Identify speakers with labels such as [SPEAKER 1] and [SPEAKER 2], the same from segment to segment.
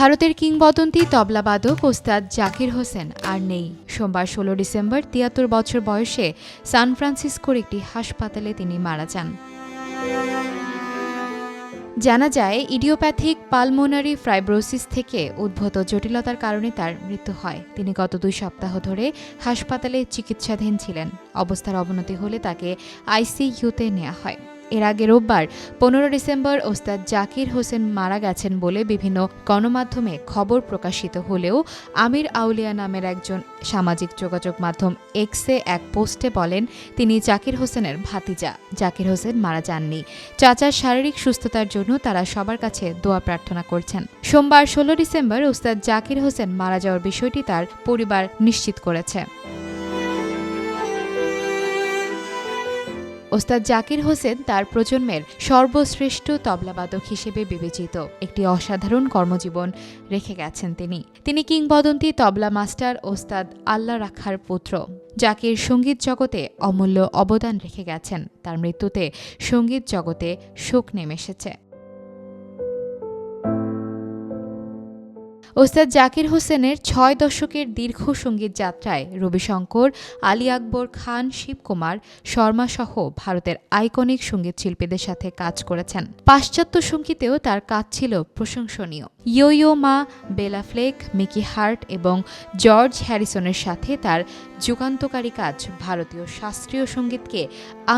[SPEAKER 1] ভারতের কিংবদন্তি তবলাবাদক ওস্তাদ জাকির হোসেন আর নেই। সোমবার ১৬ ডিসেম্বর ৭৩ বছর বয়সে সান ফ্রান্সিসকোর একটি হাসপাতালে তিনি মারা যান। জানা যায়, ইডিওপ্যাথিক পালমোনারি ফাইব্রোসিস থেকে উদ্ভূত জটিলতার কারণে তার মৃত্যু হয়। তিনি গত ২ সপ্তাহ ধরে হাসপাতালে চিকিৎসাধীন ছিলেন। অবস্থার অবনতি হলে তাকে আইসিইউতে নেওয়া হয়। এর আগে রোববার ১৫ ডিসেম্বর ওস্তাদ জাকির হোসেন মারা গেছেন বলে বিভিন্ন গণমাধ্যমে খবর প্রকাশিত হলেও আমির আউলিয়া নামের একজন সামাজিক যোগাযোগ মাধ্যম এক্সে এক পোস্টে বলেন, তিনি জাকির হোসেনের ভাতিজা। জাকির হোসেন মারা যাননি। চাচার শারীরিক সুস্থতার জন্য তারা সবার কাছে দোয়া প্রার্থনা করছেন। সোমবার ১৬ ডিসেম্বর ওস্তাদ জাকির হোসেন মারা যাওয়ার বিষয়টি তার পরিবার নিশ্চিত করেছে। ওস্তাদ জাকির হোসেন তার প্রজন্মের সর্বশ্রেষ্ঠ তবলাবাদক হিসেবে বিবেচিত। একটি অসাধারণ কর্মজীবন রেখে গেছেন তিনি কিংবদন্তি তবলা মাস্টার ওস্তাদ আল্লাহ রাখার পুত্র। জাকির সঙ্গীত জগতে অমূল্য অবদান রেখে গেছেন। তার মৃত্যুতে সঙ্গীত জগতে শোক নেমে এসেছে। ওস্তাদ জাকির হোসেনের ৬ দশকের দীর্ঘ সঙ্গীত যাত্রায় রবিশঙ্কর, আলী আকবর খান, শিবকুমার শর্মা সহ ভারতের আইকনিক সঙ্গীত শিল্পীদের সাথে কাজ করেছেন। পাশ্চাত্য সঙ্গীতেও তার কাজ ছিল প্রশংসনীয়। ইয়ো ইয়ো মা, বেলা ফ্লেক, মিকি হার্ট এবং জর্জ হ্যারিসনের সাথে তার যুগান্তকারী কাজ ভারতীয় শাস্ত্রীয় সঙ্গীতকে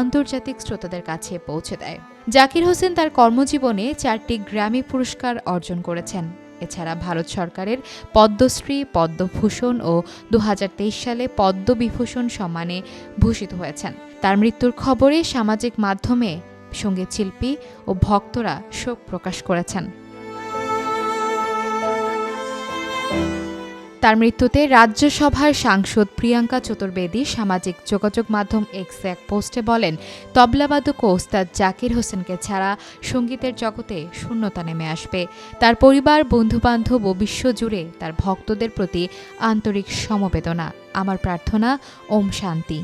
[SPEAKER 1] আন্তর্জাতিক শ্রোতাদের কাছে পৌঁছে দেয়। জাকির হোসেন তার কর্মজীবনে ৪টি গ্র্যামি পুরস্কার অর্জন করেছেন। এছাড়া ভারত সরকারের পদ্মশ্রী, পদ্মভূষণ ও ২০২৩ সালে পদ্মবিভূষণ সম্মানে ভূষিত হয়েছেন। তার মৃত্যুর খবরে সামাজিক মাধ্যমে সঙ্গীতশিল্পী ও ভক্তরা শোক প্রকাশ করেছেন। তার মৃত্যুতে রাজ্যসভার সাংসদ প্রিয়াঙ্কা চতুর্বেদী সামাজিক যোগাযোগ মাধ্যম এক্সে এক পোস্টে বলেন, তবলাবাদক ওস্তাদ জাকির হোসেনকে ছাড়া সঙ্গীতের জগতে শূন্যতা নেমে আসবে। তার পরিবার, বন্ধুবান্ধব ও বিশ্বজুড়ে তার ভক্তদের প্রতি আন্তরিক সমবেদনা। আমার প্রার্থনা, ওম শান্তি।